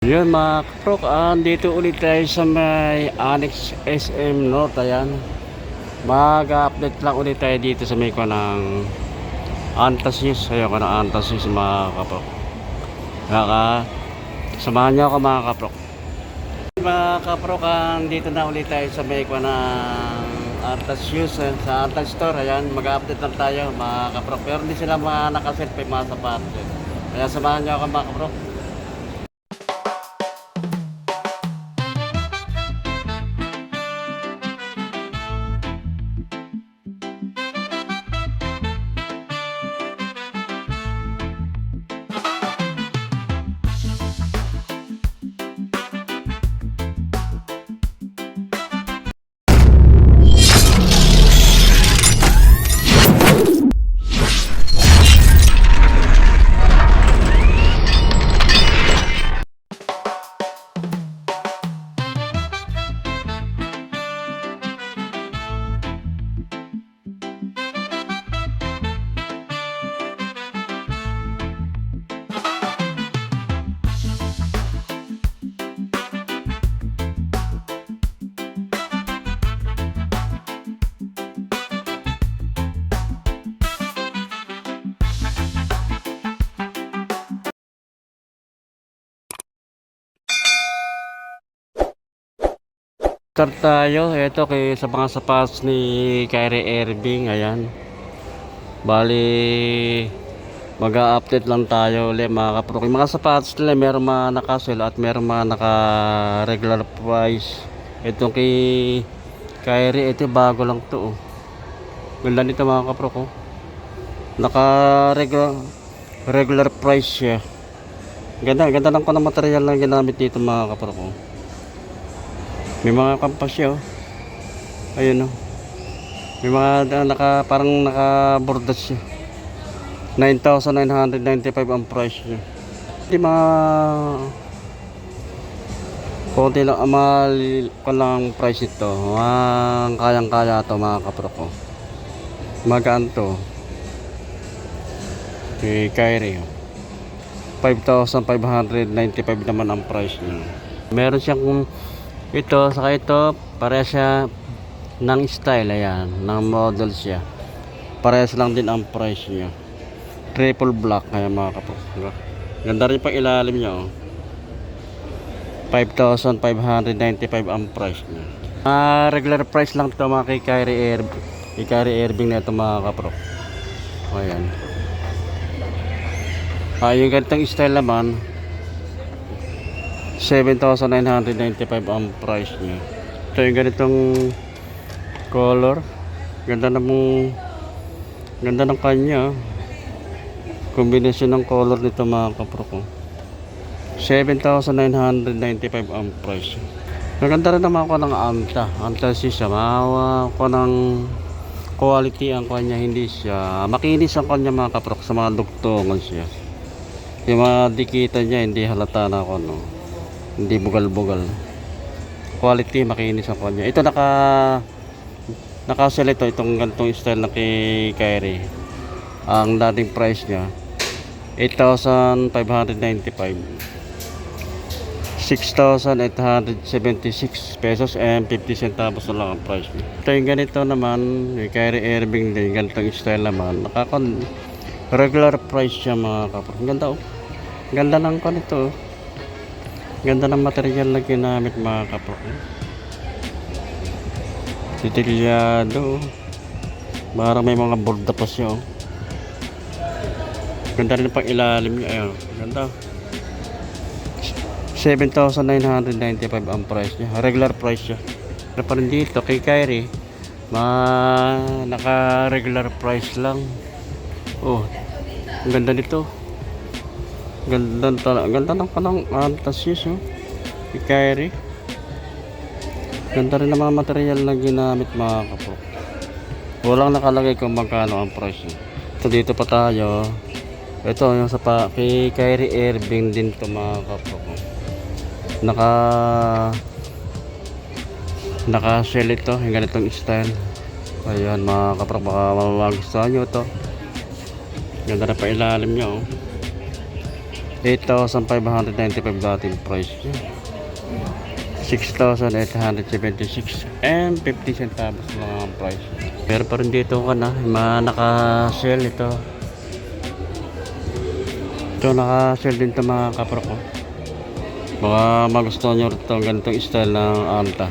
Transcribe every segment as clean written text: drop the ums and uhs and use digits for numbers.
Yun mga kaprok, dito ulit tayo sa may Annex SM North. Ayan, mag-update lang ulit tayo dito sa may ng Antasis. Ayun ko na Antasis mga kaprok. Kaka samahan nyo ako mga kaprok. Mga kaprok, dito na ulit tayo sa may ng Antasis, sa Antas Store. Ayan, mag-update lang tayo mga kaprok. Pero hindi sila mga nakaselfie mga sapatos. Kaya samahan nyo ako mga kaprok. Start tayo. Ito kay sa mga sapatos ni Kyrie Irving. Ayan, bali mag-a-update lang tayo ulit mga kaprok. Yung mga sapatos nila meron mga naka-sale at meron mga naka-regular price. Itong kay Kyrie, ito bago lang to. Ganda nito mga kaprok. Naka-regular price siya. Ganda lang ko ng material na ginamit dito mga kaprok. May mga kampas siya. Ayun may mga parang naka-bordas siya. 9,995 ang price niya. Hindi mga konti lang amal ko lang price ito. Ang kayang-kaya ito mga kaprok ko. Magaan to. Kay Kyrie 5,595 naman ang price niya. Meron siyang ito, saka ito, parehas siya ng style, ayan, ng model siya. Parehas lang din ang price niya. Triple black, ayan mga kapok. Ganda rin pang ilalim niya, 5,595 ang price niya. Regular price lang ito mga kay Kyrie Irving na ito mga kapok. Ayan. Yung ganitong style naman 7,995 ang price niya. Ito yung ganitong color. Ganda ng kanya. Kombinasyon ng color nito mga kapro ko. 7,995 ang price. Maganda rin naman ako ng Anta siya. Mahawa ko ng quality ang kanya. Hindi siya makinis ang kanya mga kapro sa mga dugtungan siya. Yung mga dikitan niya hindi halata na ako hindi bugal-bugal. Quality, makinis ang kanya. Ito naka-sell itong ganitong style na kay Kyrie. Ang dating price niya 8,595. 6,876 pesos and 50 centavos na lang ang price niya. Ito yung ganito naman, kay Kyrie Irving din, ganitong style naman. Regular price siya mga kapatid. Ganda Ganda ng kanito. Ganda ng material na ginamit mga kapro. Detalyado. Parang may mga borda pa siya. Ganda rin pang ilalim niya. Ayun, ganda. 7,995 ang price niya. Regular price siya. Pero pa rin dito kay Kyrie, naka-regular price lang. Ang ganda nito. Ganda ng panang Antasis kay Kyrie. Ganda rin ng mga material na ginamit mga kapro. Walang nakalagay kung magkano ang price niya. Ito dito pa tayo. Ito yung kay Kyrie Irving din to mga kapro. Naka-sell ito yung ganitong style. Ayan mga kapro, baka magustuhan nyo ito. Ganda na pa ilalim niya 8,595 dating price niya. 6,876 and 50 centavos lang ang price. Pero pa rin dito ka na, naka-sell ito. Ito naka-sell din ito mga kapro ko. Baka magustuhan nyo ito ganitong style ng Anta.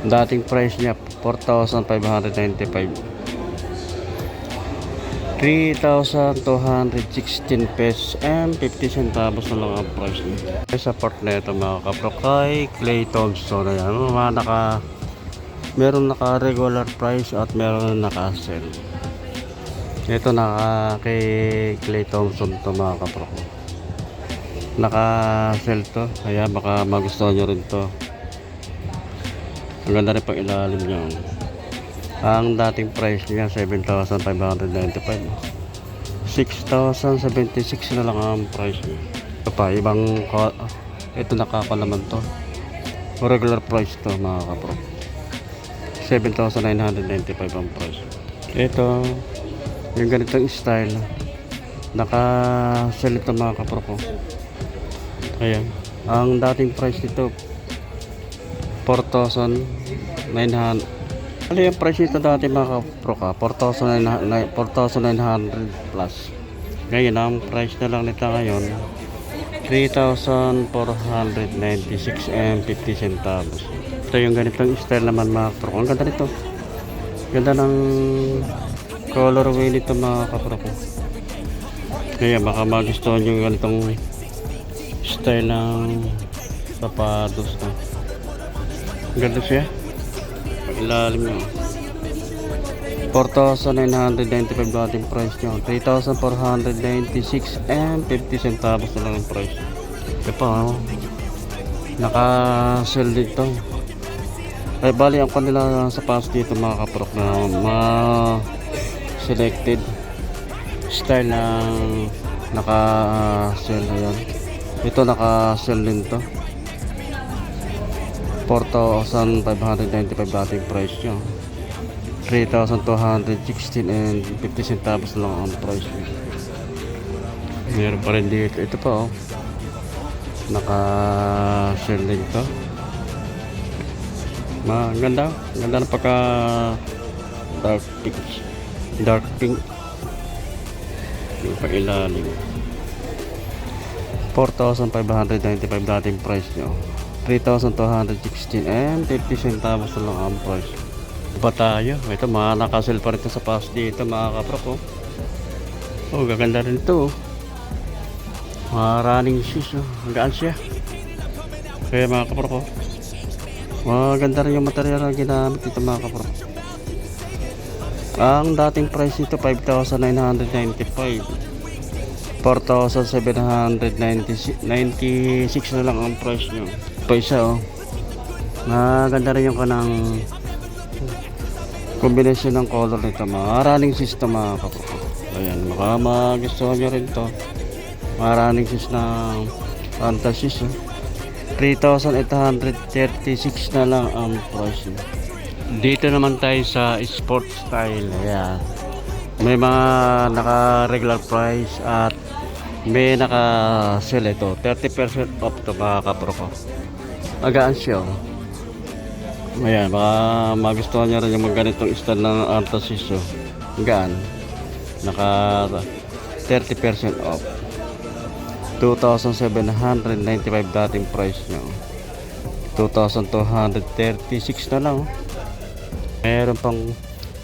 Dating price niya 4,595. 3,216 pesos and 50 centavos na lang ang price niya. Support na ito mga kapro kay Clay Thompson. Ayan, meron naka regular price at meron naka sell. Ito kay Clay Thompson to mga kapro ko. Naka sell to, kaya baka magustuhan nyo rin to. Ang ganda rin pang ilalim niya. Ang dating price niya 7,595. 6,076 na lang ang price niya. Ito pa, ito nakakalaman to. Regular price to mga kapro. 7,995 ang price. Ito, yung ganitong style, naka-sell ito mga kapro ko. Ayan, ang dating price nito 4,900. Ano yung price nito dati mga kapro ka? 4,900 plus. Ngayon, ang price na lang nito ngayon 3,496 and 50 centavos. Ito yung ganitong style naman mga kapro ko. Ang ganda nito. Ganda ng colorway nito mga kapro ko. Kaya baka magustuhan yung ganitong style ng sapatos na. Ganda siya. Ilalim nyo 4,995 dating price nyo. 3,496 and 50 centavos na lang ang price. Ito pa naka-sell dito. Ay bali ang kanila sapatos dito mga kaprok na selected style ng naka-sell. Ayan, ito naka-sell din to. 4,595 dating price nyo. 3,216 and 50 centavos lang ang price nyo. Meron pa rin dito. Ito pa naka-sell din to. Ganda ng pagka dark pink yung pag-ilalim. 4,595 dating price nyo. 3,216 and 50 centavos na lang ang price. Pa tayo. Ito nakasell pa rin ito sa pass dito mga kapro ko. Gaganda rin ito. Running shoes. Hanggaan siya. Kaya mga kapro ko, maganda rin yung material na ginamit dito mga kapro. Ang dating price nito 5,995. 4,796 na lang ang price nyo. Pa isa maganda rin yung kanang combination ng color nito. Running system mga kapro. Ayan, baka magustuhan nyo rin to. Running system ng Fantasys. 3,836 na lang ang price nyo. Dito naman tayo sa sport style. Ayan, may mga naka regular price at may naka sell ito 30% off to mga kapro ko. Agaan siya. Ayan, baka magustuhan nyo rin yung ganitong style ng Fantasys. Agaan, naka 30% off. 2,795 dating price nyo. 2,236 na lang. Meron pang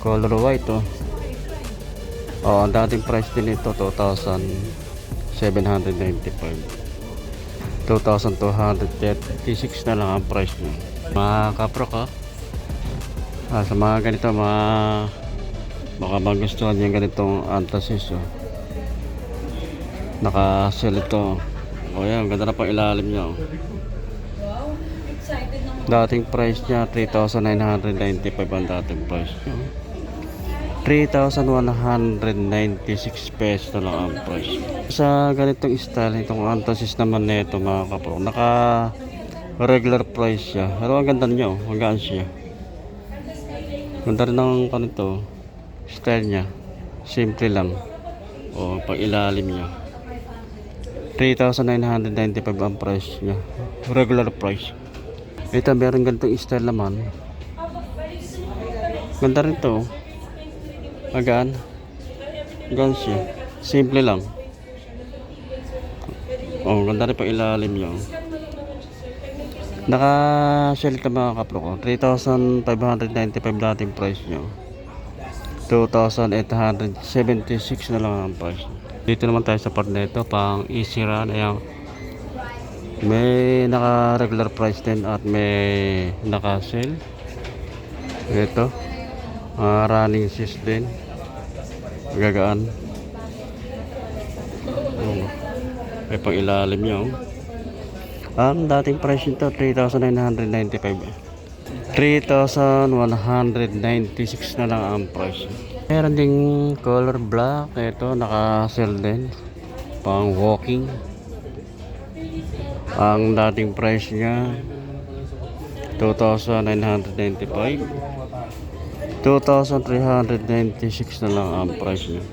color white ang dating price din ito 2,795. 2,236 na lang ang price nyo mga kapro ka. Sa mga ganito baka magustuhan yung ganitong Fantasys. Naka-sell ito. Ayan, ganda na pang ilalim nya. Dating price nya 3,995 ang dating price nya. 3,196 pesos na lang ang price. Sa ganitong style, itong Fantasys naman nito mga kapro, naka regular price siya. Pero ang ganda niya, magaan siya. Ganda rin ng kanito style niya. Simple lang. Pag ilalim niya. 3,995 ang price niya. Regular price. Ito, meron ganitong style naman. Ganda rin to. Magaan. Magaan siya. Simple lang. Oh, ganda rin pang ilalim niya. Naka-sell ka mga kapro ko. 3,595 dating price niya. 2,876 na lang ang price. Dito naman tayo sa part nito, pang easy run. Ayan. May naka-regular price din at may naka-sell. Ito. Running shoes din. Gagaan. May pang ilalim niya. Ang dating price nito 3,995. 3,196 na lang ang price. Meron ding color black. Ito naka-sell din. Pang walking. Ang dating price niya 2,995. 2,396 na lang ang price niya.